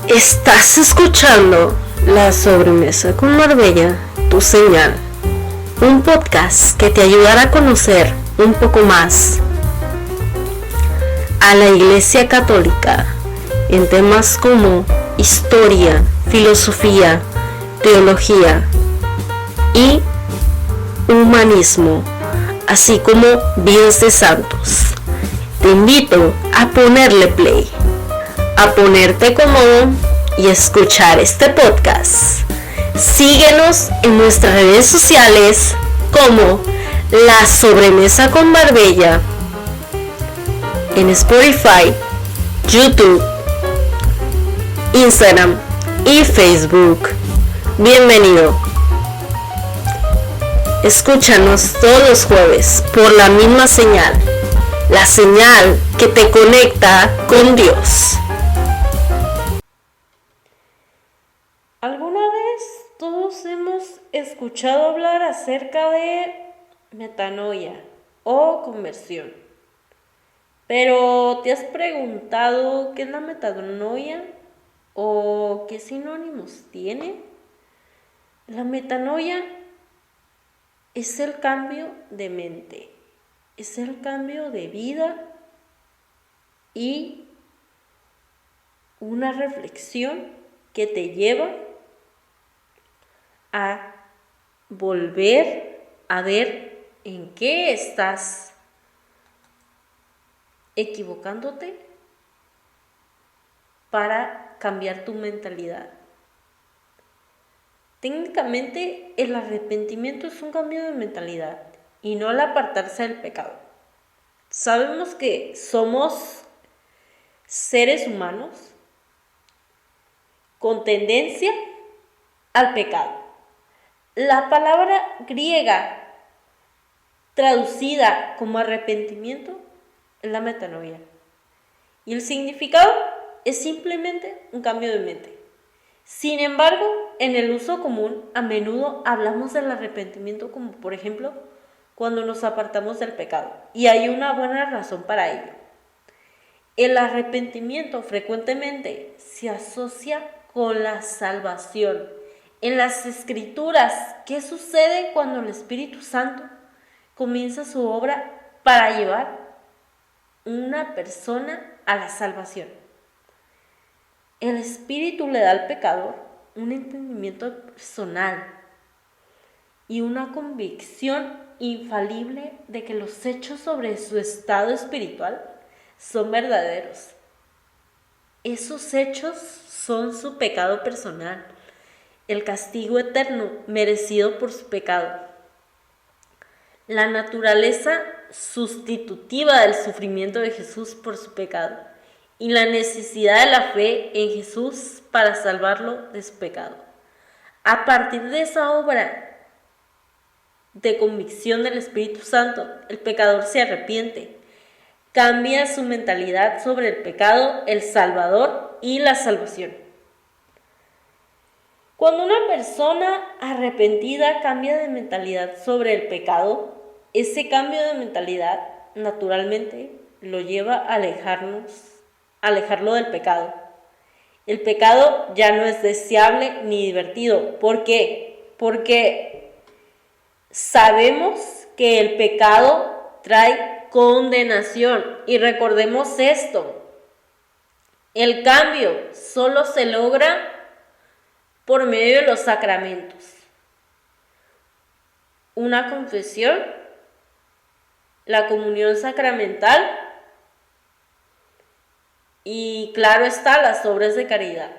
Estás escuchando La Sobremesa con Marbella, tu señal. Un podcast que te ayudará a conocer un poco más a la Iglesia Católica en temas como historia, filosofía, teología y humanismo, así como vidas de santos. Te invito a ponerle play, a ponerte cómodo y escuchar este podcast. Síguenos en nuestras redes sociales como La Sobremesa con Marbella, en Spotify, YouTube, Instagram y Facebook. Bienvenido. Escúchanos todos los jueves por la misma señal, la señal que te conecta con Dios. ¿Alguna vez todos hemos escuchado hablar acerca de metanoia o conversión? Pero ¿te has preguntado qué es la metanoia o qué sinónimos tiene? La metanoia es el cambio de mente, es el cambio de vida y una reflexión que te lleva a volver a ver en qué estás equivocándote para cambiar tu mentalidad. Técnicamente, el arrepentimiento es un cambio de mentalidad y no el apartarse del pecado. Sabemos que somos seres humanos con tendencia al pecado. La palabra griega traducida como arrepentimiento es la metanoia. Y el significado es simplemente un cambio de mente. Sin embargo, en el uso común, a menudo hablamos del arrepentimiento como, por ejemplo, cuando nos apartamos del pecado. Y hay una buena razón para ello. El arrepentimiento frecuentemente se asocia con la salvación. En las Escrituras, ¿qué sucede cuando el Espíritu Santo comienza su obra para llevar una persona a la salvación? El Espíritu le da al pecador un entendimiento personal y una convicción infalible de que los hechos sobre su estado espiritual son verdaderos. Esos hechos son su pecado personal, el castigo eterno merecido por su pecado, la naturaleza sustitutiva del sufrimiento de Jesús por su pecado y la necesidad de la fe en Jesús para salvarlo de su pecado. A partir de esa obra de convicción del Espíritu Santo, el pecador se arrepiente, cambia su mentalidad sobre el pecado, el Salvador y la salvación. Cuando una persona arrepentida cambia de mentalidad sobre el pecado, ese cambio de mentalidad naturalmente lo lleva a alejarlo del pecado. El pecado ya no es deseable ni divertido. ¿Por qué? Porque sabemos que el pecado trae condenación. Y recordemos esto: el cambio solo se logra por medio de los sacramentos. Una confesión, la comunión sacramental y, claro está, las obras de caridad.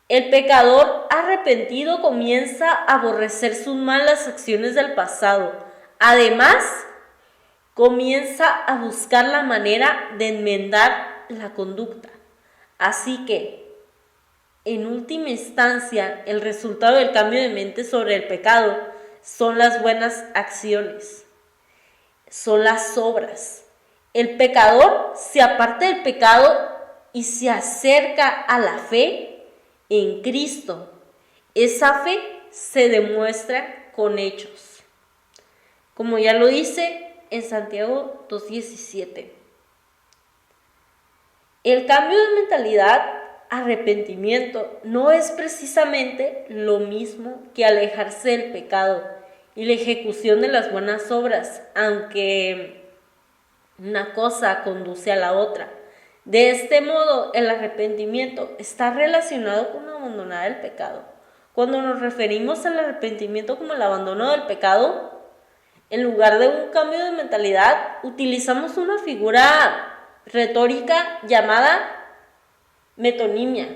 El pecador arrepentido comienza a aborrecer sus malas acciones del pasado. Además, comienza a buscar la manera de enmendar la conducta. Así que, en última instancia, el resultado del cambio de mente sobre el pecado son las buenas acciones, son las obras. El pecador se aparta del pecado y se acerca a la fe en Cristo. Esa fe se demuestra con hechos, como ya lo dice en Santiago 2:17. El cambio de mentalidad arrepentimiento no es precisamente lo mismo que alejarse del pecado y la ejecución de las buenas obras, aunque una cosa conduce a la otra. De este modo, el arrepentimiento está relacionado con abandonar el pecado. Cuando nos referimos al arrepentimiento como el abandono del pecado, en lugar de un cambio de mentalidad, utilizamos una figura retórica llamada metonimia.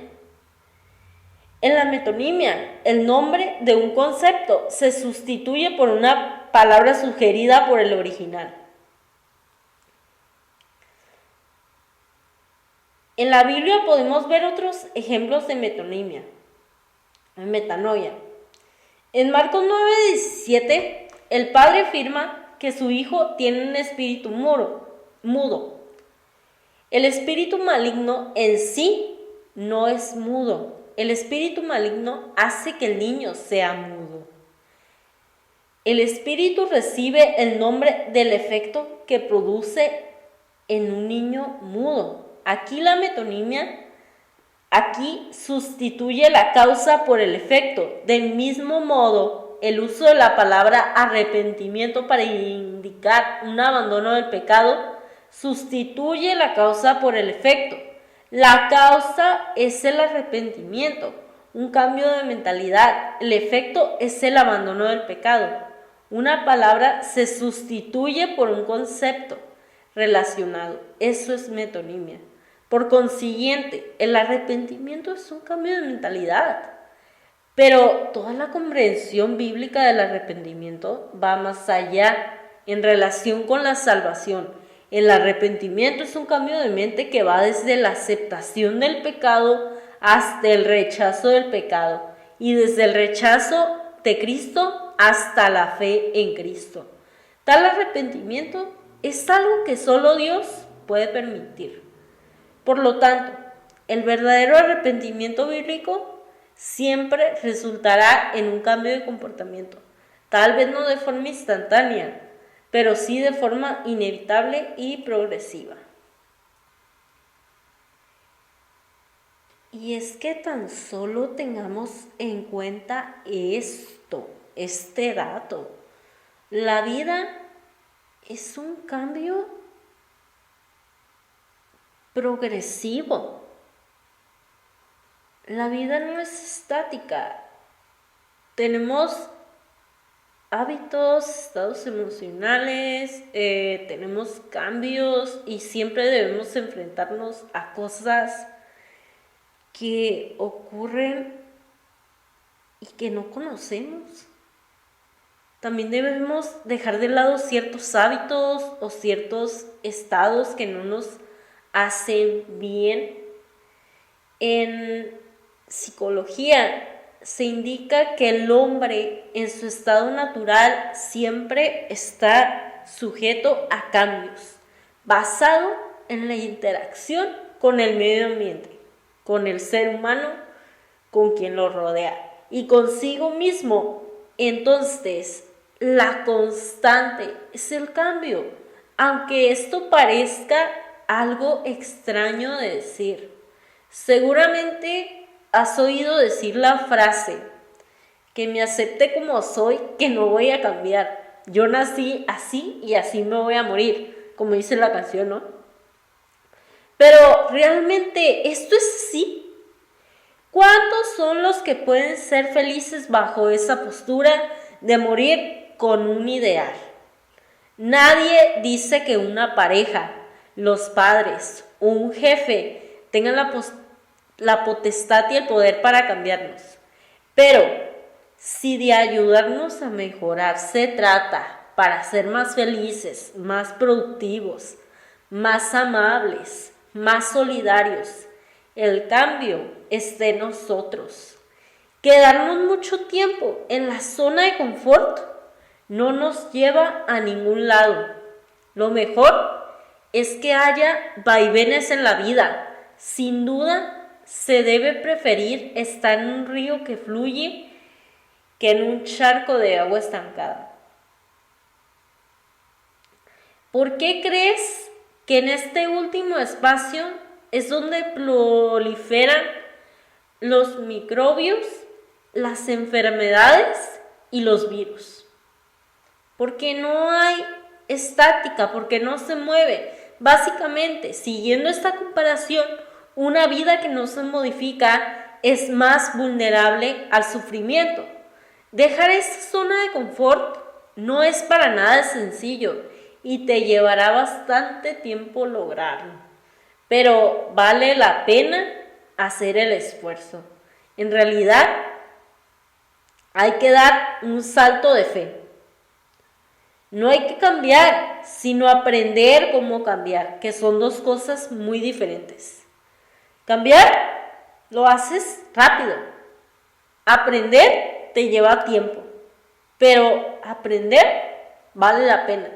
En la metonimia, el nombre de un concepto se sustituye por una palabra sugerida por el original. En la Biblia podemos ver otros ejemplos de metonimia, metanoia. En Marcos 9:17, el padre afirma que su hijo tiene un espíritu mudo. El espíritu maligno en sí no es mudo. El espíritu maligno hace que el niño sea mudo. El espíritu recibe el nombre del efecto que produce en un niño mudo. Aquí la metonimia, sustituye la causa por el efecto. Del mismo modo, el uso de la palabra arrepentimiento para indicar un abandono del pecado sustituye la causa por el efecto. La causa es el arrepentimiento, un cambio de mentalidad. El efecto es el abandono del pecado. Una palabra se sustituye por un concepto relacionado. Eso es metonimia. Por consiguiente, el arrepentimiento es un cambio de mentalidad. Pero toda la comprensión bíblica del arrepentimiento va más allá en relación con la salvación. El arrepentimiento es un cambio de mente que va desde la aceptación del pecado hasta el rechazo del pecado y desde el rechazo de Cristo hasta la fe en Cristo. Tal arrepentimiento es algo que solo Dios puede permitir. Por lo tanto, el verdadero arrepentimiento bíblico siempre resultará en un cambio de comportamiento, tal vez no de forma instantánea, pero sí de forma inevitable y progresiva. Y es que tan solo tengamos en cuenta este dato. La vida es un cambio progresivo. La vida no es estática. Tenemos hábitos, estados emocionales, tenemos cambios y siempre debemos enfrentarnos a cosas que ocurren y que no conocemos. También debemos dejar de lado ciertos hábitos o ciertos estados que no nos hacen bien. En psicología se indica que el hombre en su estado natural siempre está sujeto a cambios, basado en la interacción con el medio ambiente, con el ser humano, con quien lo rodea y consigo mismo. Entonces, la constante es el cambio, aunque esto parezca algo extraño de decir. Seguramente has oído decir la frase, que me acepte como soy, que no voy a cambiar. Yo nací así y así me voy a morir, como dice la canción, ¿no? Pero realmente, ¿esto es así? ¿Cuántos son los que pueden ser felices bajo esa postura de morir con un ideal? Nadie dice que una pareja, los padres o un jefe tengan la potestad y el poder para cambiarnos. Pero si de ayudarnos a mejorar se trata para ser más felices, más productivos, más amables, más solidarios, el cambio es de nosotros. Quedarnos mucho tiempo en la zona de confort no nos lleva a ningún lado. Lo mejor es que haya vaivenes en la vida. Sin duda, se debe preferir estar en un río que fluye que en un charco de agua estancada. ¿Por qué crees que en este último espacio es donde proliferan los microbios, las enfermedades y los virus. Porque no hay estática, porque no se mueve. Básicamente, siguiendo esta comparación, una vida que no se modifica es más vulnerable al sufrimiento. Dejar esta zona de confort no es para nada sencillo y te llevará bastante tiempo lograrlo, pero vale la pena hacer el esfuerzo. En realidad, hay que dar un salto de fe. No hay que cambiar, sino aprender cómo cambiar, que son dos cosas muy diferentes. Cambiar lo haces rápido. Aprender te lleva tiempo, pero aprender vale la pena.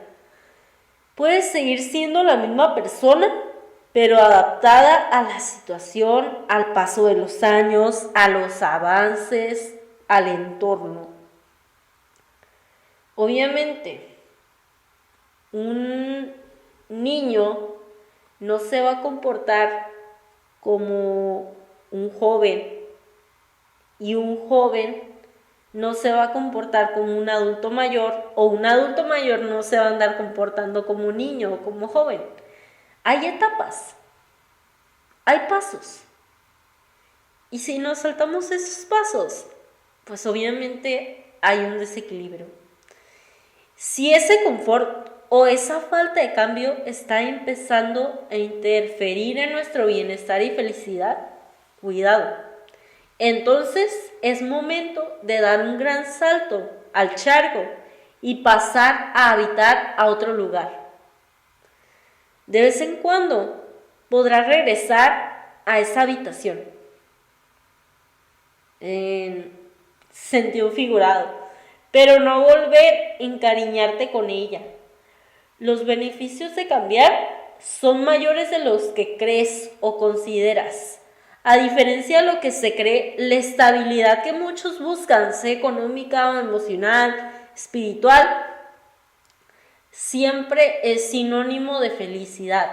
Puedes seguir siendo la misma persona, pero adaptada a la situación, al paso de los años, a los avances, al entorno. Obviamente, un niño no se va a comportar como un joven y un joven no se va a comportar como un adulto mayor, o un adulto mayor no se va a andar comportando como un niño o como joven. Hay etapas, hay pasos. Y si nos saltamos esos pasos, pues obviamente hay un desequilibrio. Si ese confort o esa falta de cambio está empezando a interferir en nuestro bienestar y felicidad, cuidado. Entonces es momento de dar un gran salto al charco y pasar a habitar a otro lugar. De vez en cuando podrás regresar a esa habitación, en sentido figurado, pero no volver a encariñarte con ella. Los beneficios de cambiar son mayores de los que crees o consideras. A diferencia de lo que se cree, la estabilidad que muchos buscan, sea económica o emocional, espiritual, siempre es sinónimo de felicidad.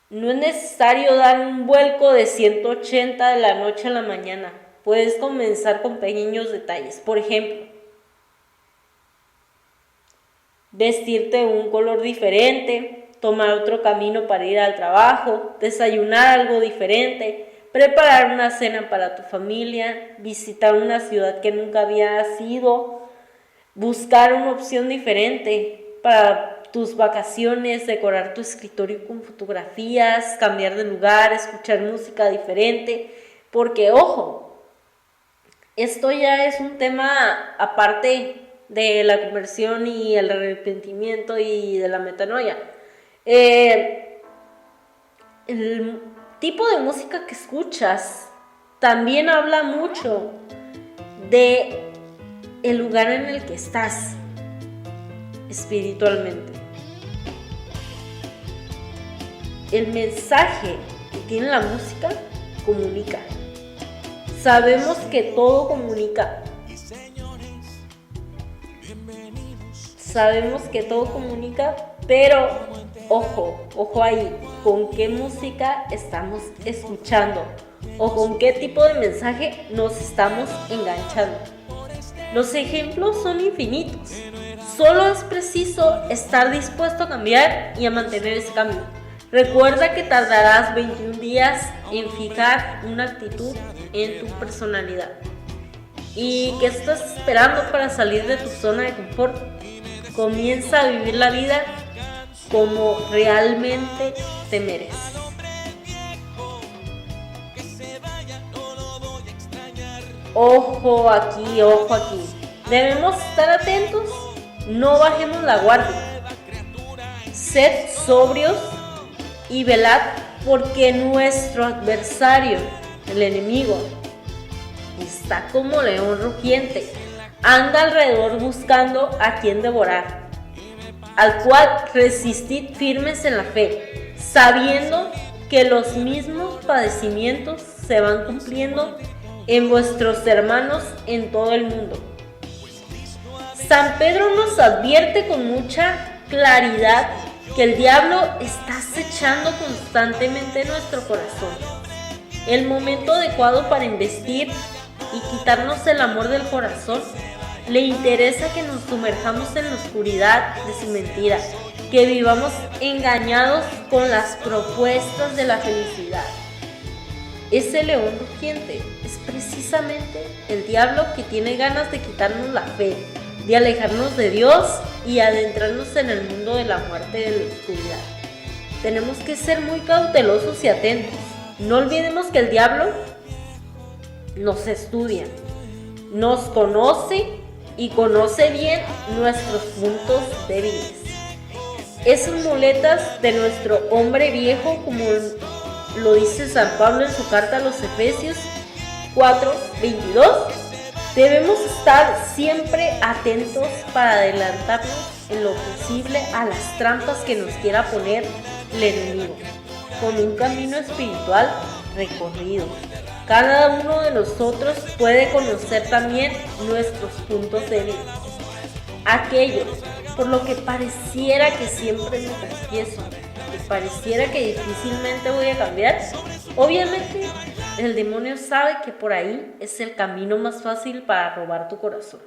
No es necesario dar un vuelco de 180 de la noche a la mañana. Puedes comenzar con pequeños detalles. Por ejemplo, vestirte de un color diferente, tomar otro camino para ir al trabajo, desayunar algo diferente, preparar una cena para tu familia, visitar una ciudad que nunca habías ido, buscar una opción diferente para tus vacaciones, decorar tu escritorio con fotografías, cambiar de lugar, escuchar música diferente, porque ojo, esto ya es un tema aparte de la conversión y el arrepentimiento y de la metanoia. El tipo de música que escuchas también habla mucho de el lugar en el que estás espiritualmente. El mensaje que tiene la música comunica. Sabemos que todo comunica. Sabemos que todo comunica, pero ojo ahí, ¿con qué música estamos escuchando? ¿O con qué tipo de mensaje nos estamos enganchando? Los ejemplos son infinitos. Solo es preciso estar dispuesto a cambiar y a mantener ese cambio. Recuerda que tardarás 21 días en fijar una actitud en tu personalidad. ¿Y qué estás esperando para salir de tu zona de confort? Comienza a vivir la vida como realmente te mereces. Ojo aquí, ojo aquí. Debemos estar atentos, no bajemos la guardia. Sed sobrios y velad, porque nuestro adversario, el enemigo, está como león rugiente, anda alrededor buscando a quien devorar, al cual resistid firmes en la fe, sabiendo que los mismos padecimientos se van cumpliendo en vuestros hermanos en todo el mundo. San Pedro nos advierte con mucha claridad que el diablo está acechando constantemente nuestro corazón. el momento adecuado para investir y quitarnos el amor del corazón. Le interesa que nos sumerjamos en la oscuridad de su mentira, que vivamos engañados con las propuestas de la felicidad. Ese león rugiente es precisamente el diablo que tiene ganas de quitarnos la fe, de alejarnos de Dios y adentrarnos en el mundo de la muerte y de la oscuridad. Tenemos que ser muy cautelosos y atentos. No olvidemos que el diablo nos estudia, nos conoce y conoce bien nuestros puntos débiles. Esas muletas de nuestro hombre viejo, como lo dice San Pablo en su carta a los Efesios 4:22, debemos estar siempre atentos para adelantarnos en lo posible a las trampas que nos quiera poner el enemigo, con un camino espiritual recorrido. Cada uno de nosotros puede conocer también nuestros puntos débiles, aquello por lo que pareciera que siempre me confieso, que pareciera que difícilmente voy a cambiar. Obviamente, el demonio sabe que por ahí es el camino más fácil para robar tu corazón.